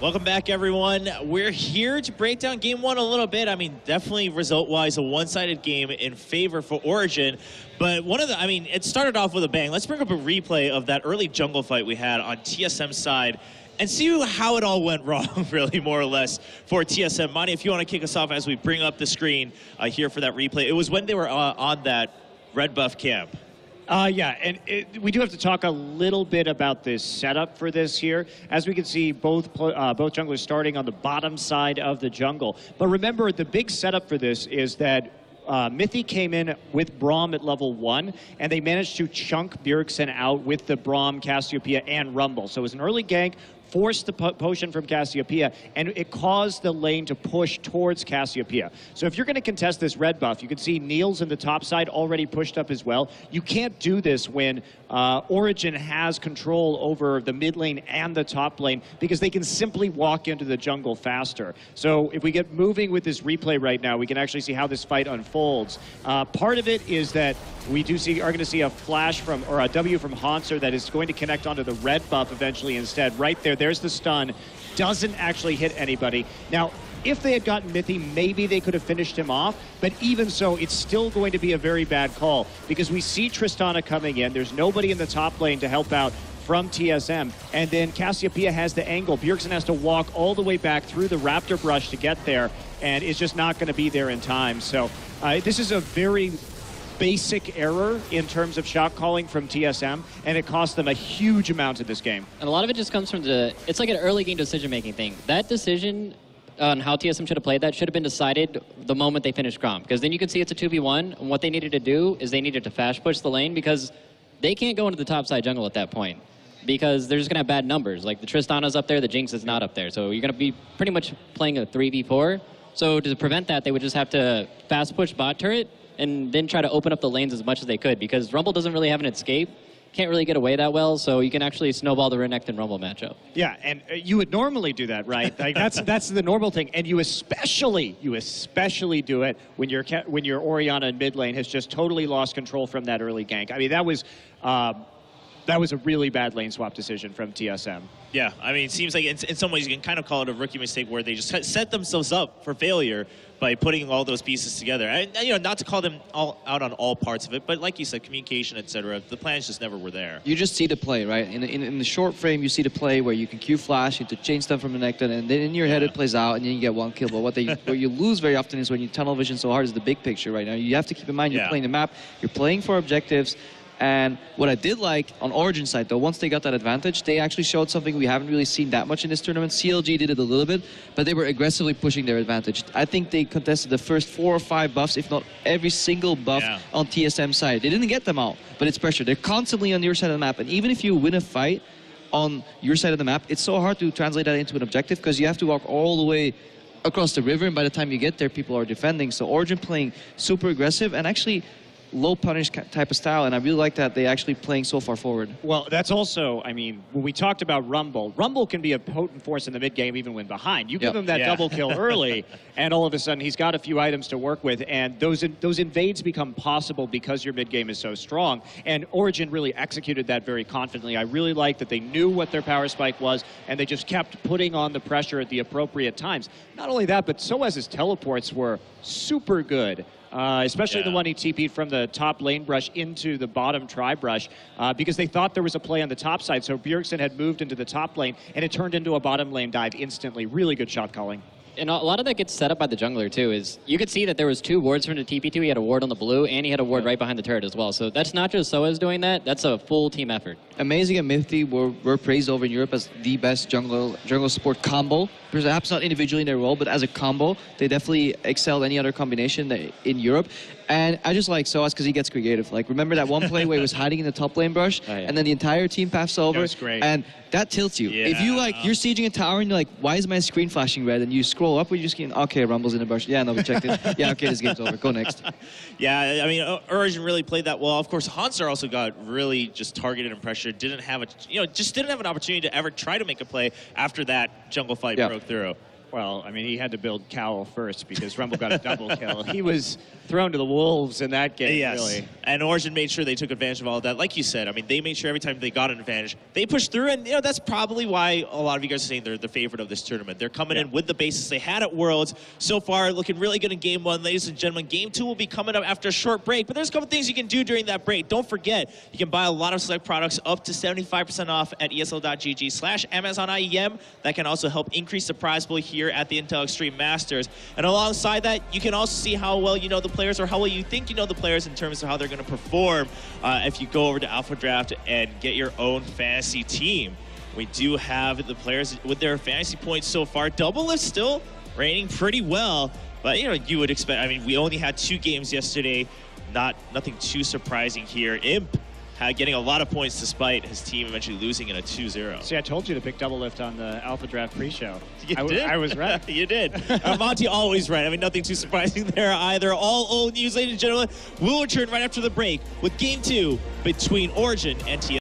Welcome back, everyone. We're here to break down Game 1 a little bit. I mean, definitely result-wise, a one-sided game in favor for Origen. But it started off with a bang. Let's bring up a replay of that early jungle fight we had on TSM's side and see how it all went wrong, really, more or less, for TSM. Monty, if you want to kick us off as we bring up the screen here for that replay. It was when they were on that red buff camp. Yeah, and we do have to talk a little bit about this setup for this here. As we can see, both junglers starting on the bottom side of the jungle. But remember, the big setup for this is that Mithy came in with Braum at level 1, and they managed to chunk Bjergsen out with the Braum, Cassiopeia, and Rumble. So it was an early gank, forced the potion from Cassiopeia, and it caused the lane to push towards Cassiopeia. So if you're going to contest this red buff, you can see Niels in the top side already pushed up as well. You can't do this when Origen has control over the mid lane and the top lane because they can simply walk into the jungle faster. So if we get moving with this replay right now, we can actually see how this fight unfolds. Part of it is that we are going to see a flash from, or a W from Hauntzer that is going to connect onto the red buff eventually instead. Right there, there's the stun. Doesn't actually hit anybody. Now, if they had gotten Mithy, maybe they could have finished him off, but even so, it's still going to be a very bad call because we see Tristana coming in. There's nobody in the top lane to help out from TSM, and then Cassiopeia has the angle. Bjergsen has to walk all the way back through the Raptor brush to get there, and is just not going to be there in time. So this is a very basic error in terms of shot calling from TSM, and it cost them a huge amount of this game. And a lot of it just comes from it's like an early game decision-making thing. That decision on how TSM should have played that should have been decided the moment they finished Grom, because then you can see it's a 2v1, and what they needed to do is they needed to fast push the lane because they can't go into the top side jungle at that point because they're just going to have bad numbers. Like the Tristana's up there, the Jinx is not up there, so you're going to be pretty much playing a 3v4. So to prevent that, they would just have to fast push bot turret and then try to open up the lanes as much as they could because Rumble doesn't really have an escape. Can't really get away that well, so you can actually snowball the Renekton Rumble matchup. Yeah, and you would normally do that, right? Like that's the normal thing, and you especially do it when your Orianna in mid lane has just totally lost control from that early gank. I mean, that was a really bad lane swap decision from TSM. Yeah, I mean, it seems like in some ways you can kind of call it a rookie mistake where they just set themselves up for failure by putting all those pieces together. And not to call them all out on all parts of it, but like you said, communication, etc. The plans just never were there. You just see the play, right? In the short frame, you see the play where you can Q flash, you have to change stuff from Renekton, and then in your head it plays out, and then you get one kill. But what you lose very often is when you tunnel vision so hard is the big picture right now. You have to keep in mind you're playing the map, you're playing for objectives. And what I did like on Origen side, though, once they got that advantage, they actually showed something we haven't really seen that much in this tournament. CLG did it a little bit, but they were aggressively pushing their advantage. I think they contested the first 4 or 5 buffs, if not every single buff on TSM side. They didn't get them all, but it's pressure. They're constantly on your side of the map, and even if you win a fight on your side of the map, it's so hard to translate that into an objective because you have to walk all the way across the river, and by the time you get there, people are defending. So Origen playing super aggressive and actually low punish type of style, and I really like that they actually playing so far forward. Well, that's also, I mean, when we talked about Rumble can be a potent force in the mid game even when behind. You give him that double kill early, and all of a sudden he's got a few items to work with, and those invades become possible because your mid game is so strong, and Origen really executed that very confidently. I really like that they knew what their power spike was, and they just kept putting on the pressure at the appropriate times. Not only that, but Soaz's teleports were super good. Especially the one he TP'd from the top lane brush into the bottom tri brush because they thought there was a play on the top side. So Bjergsen had moved into the top lane, and it turned into a bottom lane dive instantly. Really good shot calling. And a lot of that gets set up by the jungler, too, is you could see that there was 2 wards from the TP2. He had a ward on the blue, and he had a ward right behind the turret as well. So that's not just Soaz doing that. That's a full team effort. Amazing and Mithy were praised over in Europe as the best jungle support combo. Perhaps not individually in their role, but as a combo, they definitely excelled any other combination in Europe. And I just like Soaz because he gets creative. Like, remember that one play where he was hiding in the top lane brush, and then the entire team paths over? That was great. And that tilts you. If you, you're sieging a tower and you're like, why is my screen flashing red? And you scroll up, where you just get, okay, Rumble's in the brush. Yeah, no, we checked it. Yeah, okay, this game's over. Go next. Yeah, I mean, Origen really played that well. Of course, Hauntzer also got really just targeted and pressured. Didn't have an opportunity to ever try to make a play after that jungle fight broke through. Well, I mean, he had to build Cowl first because Rumble got a double kill. He was thrown to the wolves in that game, Yes. really. And Origin made sure they took advantage of all of that. Like you said, I mean, they made sure every time they got an advantage, they pushed through. And, that's probably why a lot of you guys are saying they're the favorite of this tournament. They're coming in with the basis they had at Worlds. So far, looking really good in Game 1. Ladies and gentlemen, Game 2 will be coming up after a short break. But there's a couple things you can do during that break. Don't forget, you can buy a lot of select products up to 75% off at ESL.gg/Amazon IEM. That can also help increase the prize pool here at the Intel Extreme Masters. And alongside that, you can also see how well you know the players or how well you think you know the players in terms of how they're going to perform if you go over to Alpha Draft and get your own fantasy team. We do have the players with their fantasy points so far. Double is still reigning pretty well, but you would expect. I mean, we only had 2 games yesterday. Nothing too surprising here. Imp getting a lot of points despite his team eventually losing in a 2-0. See, I told you to pick Double Lift on the Alpha Draft pre-show. You did. I was right. You did. Monty always right. I mean, nothing too surprising there either. All old news, ladies and gentlemen. We'll return right after the break with Game 2 between Origin and TSM.